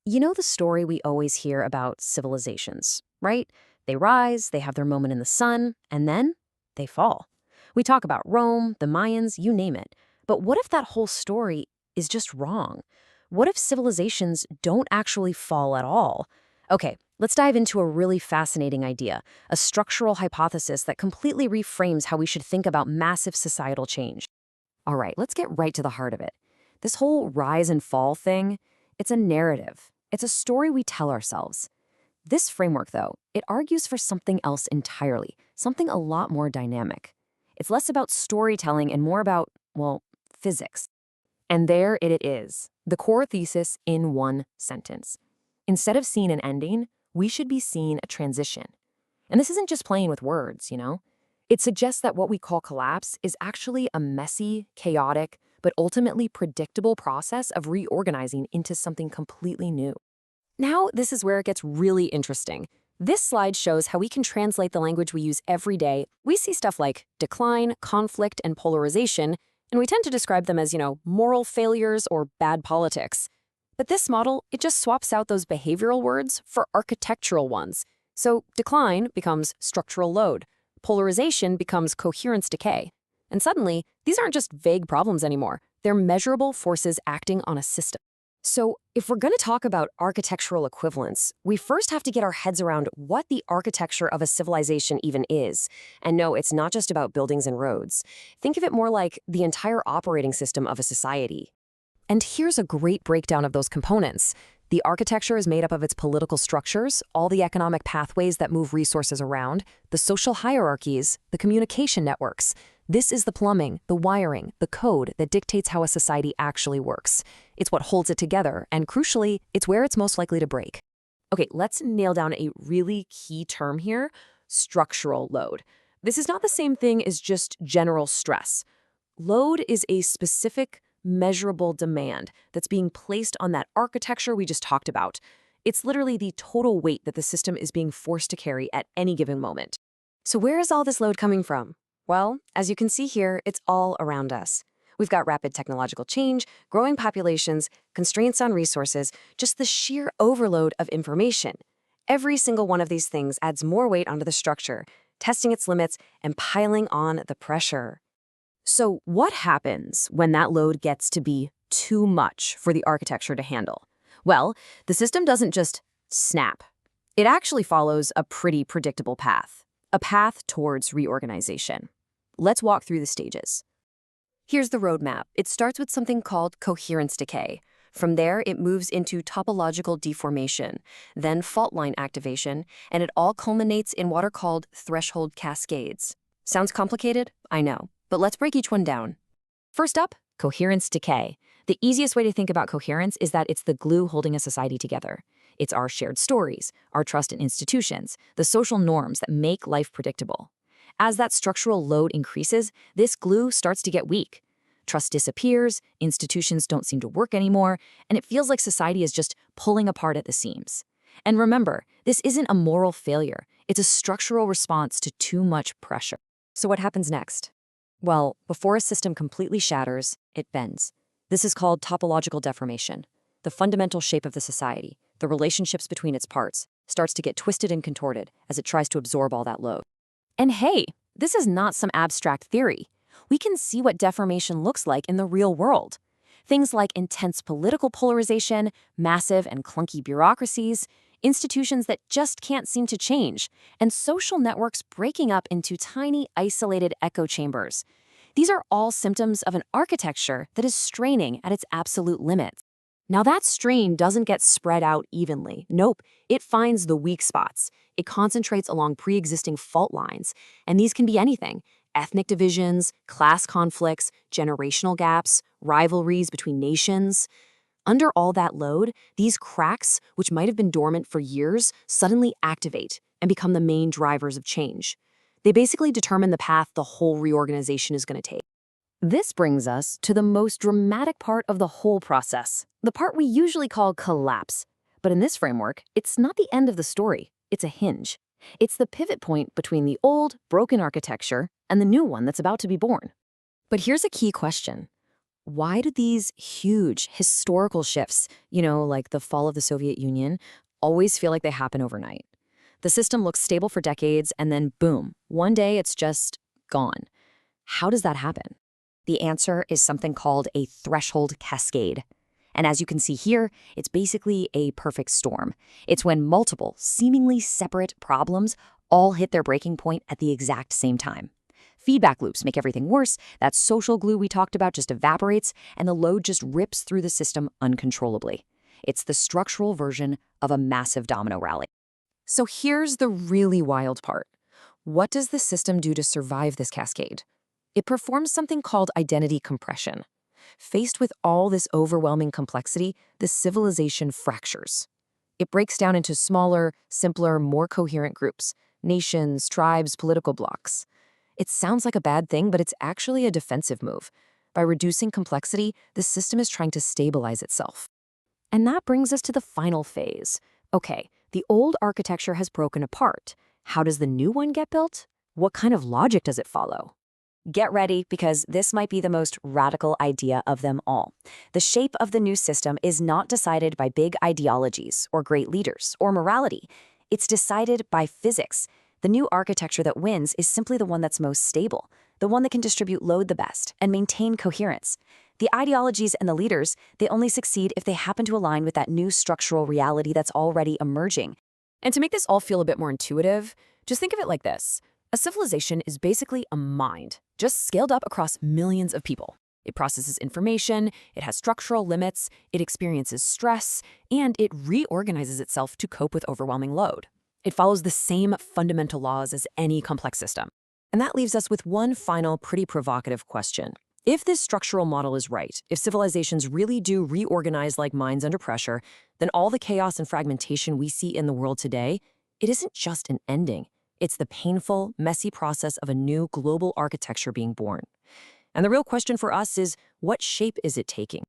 You know the story we always hear about civilizations, right? They rise, they have their moment in the sun, and then they fall. We talk about Rome, the Mayans, you name it. But what if that whole story is just wrong? What if civilizations don't actually fall at all? Okay, let's dive into a really fascinating idea, a structural hypothesis that completely reframes how we should think about massive societal change. All right, let's get right to the heart of it. This whole rise and fall thing, it's a narrative. It's a story we tell ourselves. This framework, though, it argues for something else entirely, something a lot more dynamic. It's less about storytelling and more about, well, physics. And there it is, the core thesis in one sentence. Instead of seeing an ending, we should be seeing a transition. And this isn't just playing with words, you know? It suggests that what we call collapse is actually a messy, chaotic, but ultimately predictable process of reorganizing into something completely new. Now, this is where it gets really interesting. This slide shows how we can translate the language we use every day. We see stuff like decline, conflict, and polarization, and we tend to describe them as, moral failures or bad politics. But this model, it just swaps out those behavioral words for architectural ones. So decline becomes structural load. Polarization becomes coherence decay. And suddenly, these aren't just vague problems anymore. They're measurable forces acting on a system. So, if we're going to talk about architectural equivalence, we first have to get our heads around what the architecture of a civilization even is. And no, it's not just about buildings and roads. Think of it more like the entire operating system of a society. And here's a great breakdown of those components. The architecture is made up of its political structures, all the economic pathways that move resources around, the social hierarchies, the communication networks. This is the plumbing, the wiring, the code that dictates how a society actually works. It's what holds it together, and crucially, it's where it's most likely to break. Okay, let's nail down a really key term here, structural load. This is not the same thing as just general stress. Load is a specific, measurable demand that's being placed on that architecture we just talked about. It's literally the total weight that the system is being forced to carry at any given moment. So where is all this load coming from? Well, as you can see here, it's all around us. We've got rapid technological change, growing populations, constraints on resources, just the sheer overload of information. Every single one of these things adds more weight onto the structure, testing its limits and piling on the pressure. So what happens when that load gets to be too much for the architecture to handle? Well, the system doesn't just snap. It actually follows a pretty predictable path, a path towards reorganization. Let's walk through the stages. Here's the roadmap. It starts with something called coherence decay. From there, it moves into topological deformation, then fault line activation, and it all culminates in what are called threshold cascades. Sounds complicated? I know, but let's break each one down. First up, coherence decay. The easiest way to think about coherence is that it's the glue holding a society together. It's our shared stories, our trust in institutions, the social norms that make life predictable. As that structural load increases, this glue starts to get weak. Trust disappears, institutions don't seem to work anymore, and it feels like society is just pulling apart at the seams. And remember, this isn't a moral failure. It's a structural response to too much pressure. So what happens next? Well, before a system completely shatters, it bends. This is called topological deformation. The fundamental shape of the society, the relationships between its parts, starts to get twisted and contorted as it tries to absorb all that load. And hey, this is not some abstract theory. We can see what deformation looks like in the real world. Things like intense political polarization, massive and clunky bureaucracies, institutions that just can't seem to change, and social networks breaking up into tiny, isolated echo chambers. These are all symptoms of an architecture that is straining at its absolute limits. Now that strain doesn't get spread out evenly. Nope, it finds the weak spots. It concentrates along pre-existing fault lines, and these can be anything: ethnic divisions, class conflicts, generational gaps, rivalries between nations. Under all that load, these cracks, which might have been dormant for years, suddenly activate and become the main drivers of change. They basically determine the path the whole reorganization is going to take. This brings us to the most dramatic part of the whole process, the part we usually call collapse. But in this framework, it's not the end of the story, it's a hinge. It's the pivot point between the old, broken architecture and the new one that's about to be born. But here's a key question. Why do these huge historical shifts, like the fall of the Soviet Union, always feel like they happen overnight? The system looks stable for decades, and then boom, one day it's just gone. How does that happen? The answer is something called a threshold cascade. And as you can see here, it's basically a perfect storm. It's when multiple, seemingly separate problems all hit their breaking point at the exact same time. Feedback loops make everything worse, that social glue we talked about just evaporates, and the load just rips through the system uncontrollably. It's the structural version of a massive domino rally. So here's the really wild part. What does the system do to survive this cascade? It performs something called identity compression. Faced with all this overwhelming complexity, the civilization fractures. It breaks down into smaller, simpler, more coherent groups, nations, tribes, political blocs. It sounds like a bad thing, but it's actually a defensive move. By reducing complexity, the system is trying to stabilize itself. And that brings us to the final phase. Okay, the old architecture has broken apart. How does the new one get built? What kind of logic does it follow? Get ready, because this might be the most radical idea of them all. The shape of the new system is not decided by big ideologies or great leaders or morality. It's decided by physics. The new architecture that wins is simply the one that's most stable, the one that can distribute load the best and maintain coherence. The ideologies and the leaders, they only succeed if they happen to align with that new structural reality that's already emerging. And to make this all feel a bit more intuitive, just think of it like this. A civilization is basically a mind, just scaled up across millions of people. It processes information, it has structural limits, it experiences stress, and it reorganizes itself to cope with overwhelming load. It follows the same fundamental laws as any complex system. And that leaves us with one final pretty provocative question. If this structural model is right, if civilizations really do reorganize like minds under pressure, then all the chaos and fragmentation we see in the world today, it isn't just an ending. It's the painful, messy process of a new global architecture being born. And the real question for us is, what shape is it taking?